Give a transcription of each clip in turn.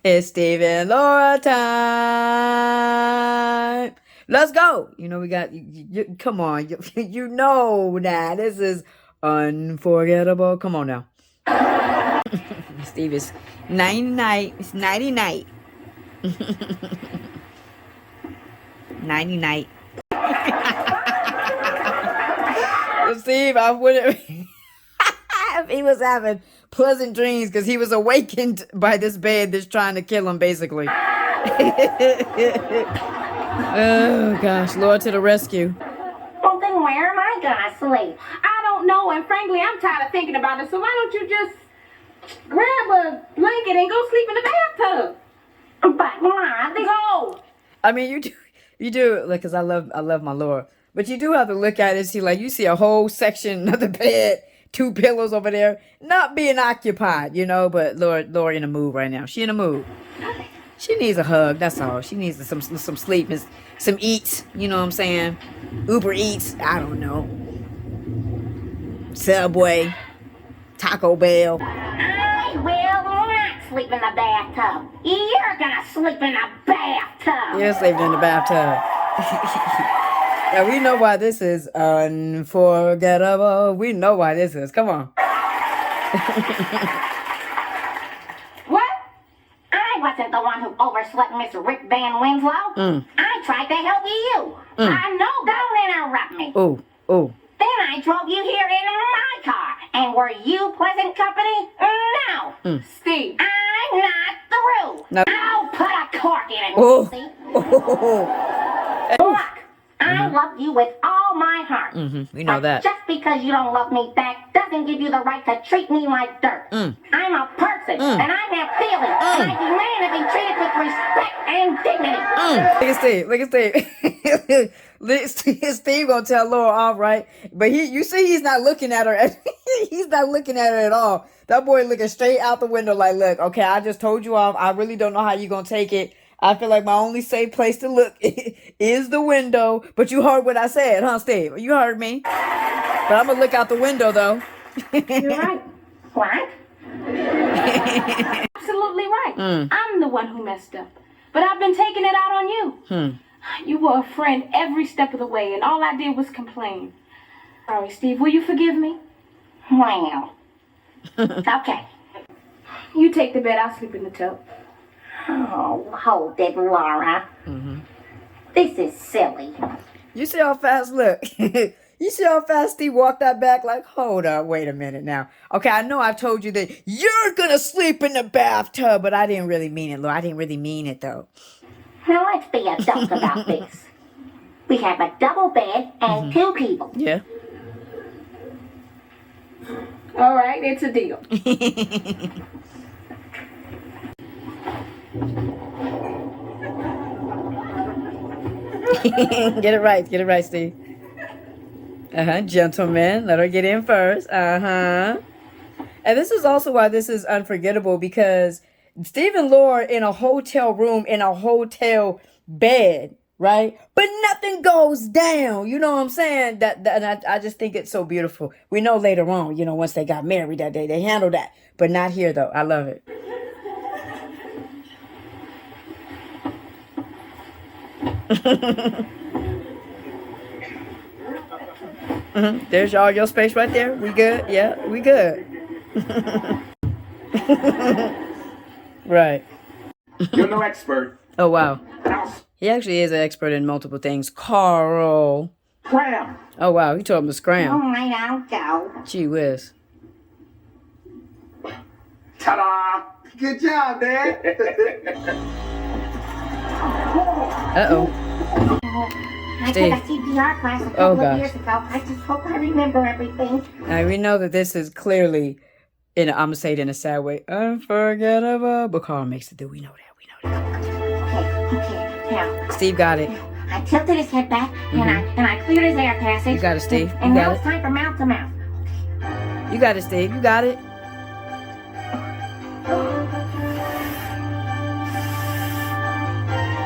It's Steve and Laura time. Let's go. You know, we got, come on. You know that. This is unforgettable. Come on now. Steve is nighty night. It's nighty night. Nighty night. Steve, I wouldn't. If he was having pleasant dreams because he was awakened by this bed that's trying to kill him, basically. Oh, gosh. Lord to the rescue. Well, then where am I gonna sleep? I don't know, and frankly, I'm tired of thinking about it, so why don't you just grab a blanket and go sleep in the bathtub? But, Laura, go! I mean, you do, like, because I love my Laura. But you do have to look at it and see, like, you see a whole section of the bed, 2 pillows over there, not being occupied, you know, but Laura in a mood right now. She in a mood. She needs a hug, that's all. She needs some sleep, and some eats, you know what I'm saying? Uber Eats, I don't know. Subway, Taco Bell. I will not sleep in the bathtub. You're gonna sleep in the bathtub. You're sleeping in the bathtub. Now, we know why this is unforgettable. We know why this is. Come on. What? I wasn't the one who overslept Miss Rick Van Winslow. I tried to help you. I know. Don't interrupt me. Oh. Then I drove you here in my car. And were you pleasant company? No. Steve, I'm not through. No. I'll put a cork in it. Oh. See? Look. I love you with all my heart. We know that. Just because you don't love me back doesn't give you the right to treat me like dirt. I'm a person, and I have feelings, and I demand to be treated with respect and dignity. Look at Steve. Steve gonna tell Laura off, right? But you see he's not looking at her. He's not looking at her at all. That boy looking straight out the window like, look, okay, I just told you off. I really don't know how you gonna take it. I feel like my only safe place to look is the window. But you heard what I said, huh, Steve? You heard me. But I'm going to look out the window, though. You're right. What? Absolutely right. I'm the one who messed up. But I've been taking it out on you. You were a friend every step of the way, and all I did was complain. Sorry, Steve. Will you forgive me? Well. Okay. You take the bed. I'll sleep in the tub. Oh, hold it, Laura. This is silly. You see how fast, look. You see how fast Steve walked that back? Like, hold up, wait a minute now. Okay, I know I've told you that you're going to sleep in the bathtub, but I didn't really mean it, Laura. I didn't really mean it, though. Now, let's be adults about this. We have a double bed and 2 people. Yeah. All right, it's a deal. Get it right, Steve. Gentlemen, let her get in first. And this is also why this is unforgettable, because Steve and Laura in a hotel room, in a hotel bed, right? But nothing goes down. You know what I'm saying? And I just think it's so beautiful. We know later on, you know, once they got married that day, they handled that. But not here, though. I love it. There's all your space right there. We good? Yeah, we good. Right. You're no expert. Oh, wow. He actually is an expert in multiple things. Carl. Cram. Oh, wow. He told him to scram. All right, I'll go. Gee whiz. Ta-da! Good job, man. Uh-oh. I took a CPR class a couple of years ago. I just hope I remember everything. Now, we know that this is clearly, I'm going to say it in a sad way, unforgettable. But Carl makes it do. We know that. Okay. Now. Steve got it. I tilted his head back, and I cleared his air passage. You got it, Steve. And now it's time for mouth to mouth. You got it, Steve. You got it.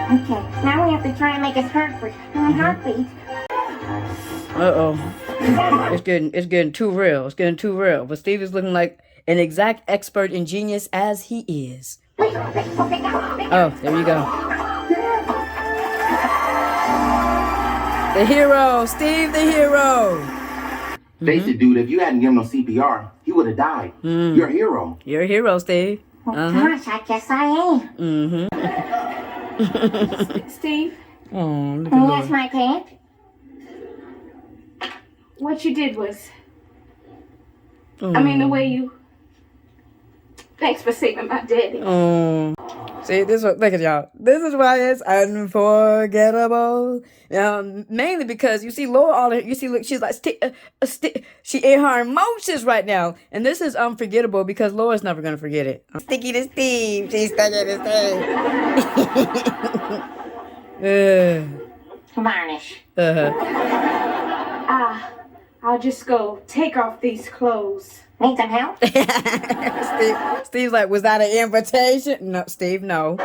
Okay, now we have to try and make his heartbeat. Uh-oh. It's getting too real. But Steve is looking like an exact expert and genius as he is. Oh, there you go. The hero, Steve the hero. Face it, dude, if you hadn't given him CPR, he would have died. You're a hero. You're a hero, Steve. Gosh, I guess I am. Steve, Oh, look Yes, at my pant. what you did was, Lord. I mean, the way you. Thanks for saving my daddy. Oh. See, look at y'all. This is why it's unforgettable. Mainly because you see Laura, look, she's like, she in her emotions right now. And this is unforgettable because Laura's never going to forget it. Sticky to Steve. She's sticky to Steve. Varnish. I'll just go take off these clothes. Need some help? Steve's like, was that an invitation? No, Steve, no.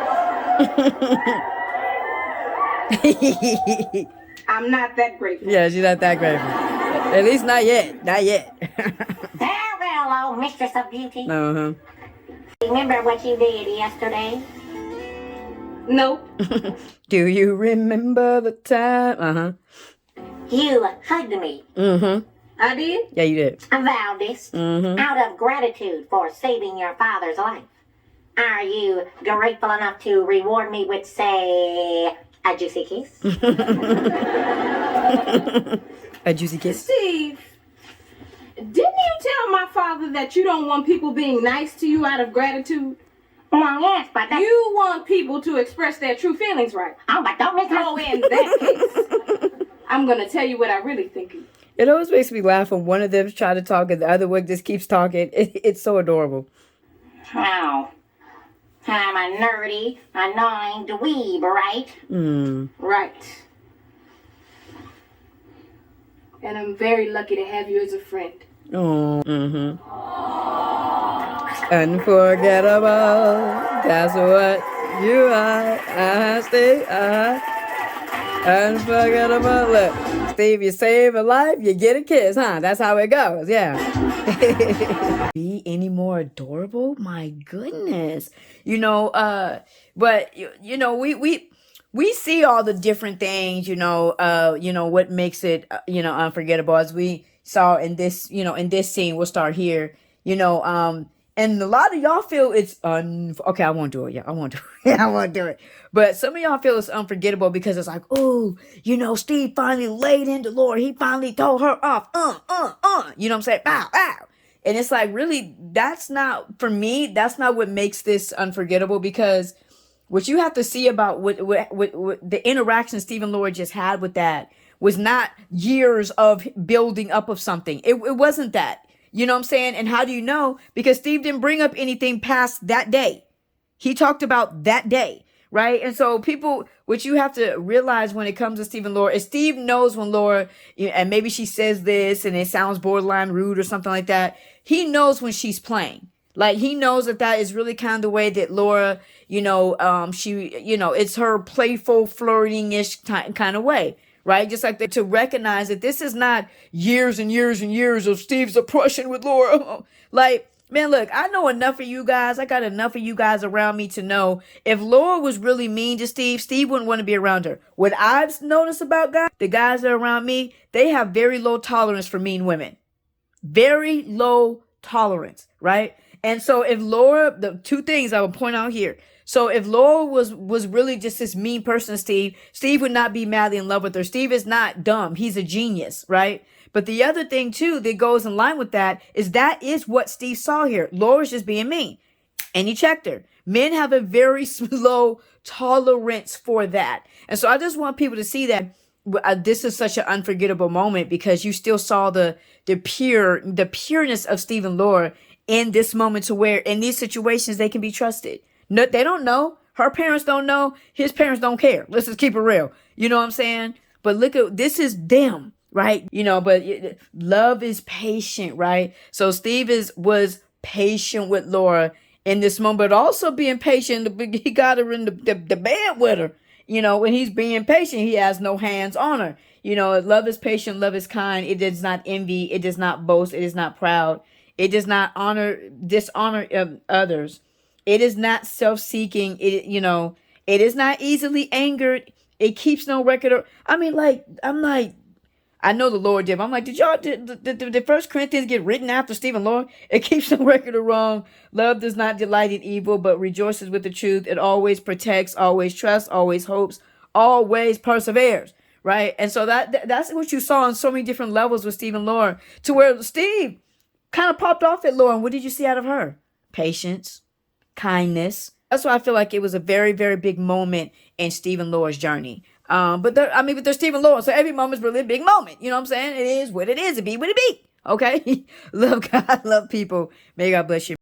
I'm not that grateful. Yeah, she's not that grateful. At least not yet. Not yet. Farewell, oh mistress of beauty. Uh-huh. Remember what you did yesterday? Nope. Do you remember the time? Uh-huh. You hugged me. Mm-hmm. I did? Yeah, you did. I vowed this out of gratitude for saving your father's life. Are you grateful enough to reward me with, say, a juicy kiss? A juicy kiss. Steve, didn't you tell my father that you don't want people being nice to you out of gratitude? Well, yes, but that... You want people to express their true feelings, right? Oh, but don't miss So in that case, I'm going to tell you what I really think of you. It always makes me laugh when one of them try to talk and the other one just keeps talking. It's so adorable. Oh. I'm a nerdy, annoying dweeb, right? Right. And I'm very lucky to have you as a friend. Oh. Unforgettable. That's what you are. Steve. Unforgettable. Look, Steve, you save a life, you get a kiss, huh? That's how it goes. Yeah. Be any more adorable? My goodness. But we see all the different things, what makes it, unforgettable, as we saw in this, in this scene. We'll start here, and a lot of y'all feel it's okay, I won't do it. Yeah, I won't do it. I won't do it. But some of y'all feel it's unforgettable because it's like, oh, Steve finally laid into Lord. He finally told her off. You know what I'm saying? Bow, bow. And it's like, really, that's not, for me, that's not what makes this unforgettable, because what you have to see about what the interaction Steve and Laura just had with that was not years of building up of something. It wasn't that. You know what I'm saying? And how do you know? Because Steve didn't bring up anything past that day. He talked about that day, right? And so people, what you have to realize when it comes to Steve and Laura is Steve knows when Laura, and maybe she says this and it sounds borderline rude or something like that. He knows when she's playing. Like, he knows that is really kind of the way that Laura, she, it's her playful, flirting-ish kind of way. Right? Just like to recognize that this is not years and years and years of Steve's oppression with Laura. Like, man, look, I know enough of you guys. I got enough of you guys around me to know if Laura was really mean to Steve, Steve wouldn't want to be around her. What I've noticed about guys, the guys that are around me, they have very low tolerance for mean women. Very low tolerance, right? And so if Laura, the two things I would point out here. So if Laura was really just this mean person, Steve would not be madly in love with her. Steve is not dumb. He's a genius, right? But the other thing too that goes in line with that is what Steve saw here. Laura's just being mean. And he checked her. Men have a very low tolerance for that. And so I just want people to see that this is such an unforgettable moment because you still saw the pureness of Steve and Laura in this moment, to where in these situations they can be trusted. No, they don't know. Her parents don't know. His parents don't care. Let's just keep it real. You know what I'm saying? But look at, this is them, right? But love is patient, right? So Steve was patient with Laura in this moment, but also being patient. He got her in the bed with her. When he's being patient, he has no hands on her. Love is patient. Love is kind. It does not envy. It does not boast. It is not proud. It does not dishonor others. It is not self-seeking. It is not easily angered. It keeps no record of, I know the Lord did. I'm like, did 1 Corinthians get written after Stephen Lord? It keeps no record of wrong. Love does not delight in evil, but rejoices with the truth. It always protects, always trusts, always hopes, always perseveres. Right? And so that's what you saw on so many different levels with Stephen Lord, to where Steve kind of popped off at Lauren. What did you see out of her? Patience, kindness. That's why I feel like it was a very, very big moment in Stephen Lord's journey. But they're Stephen Lord, so every moment's really a big moment. You know what I'm saying? It is what it is. It be what it be. Okay? Love God, love people. May God bless you.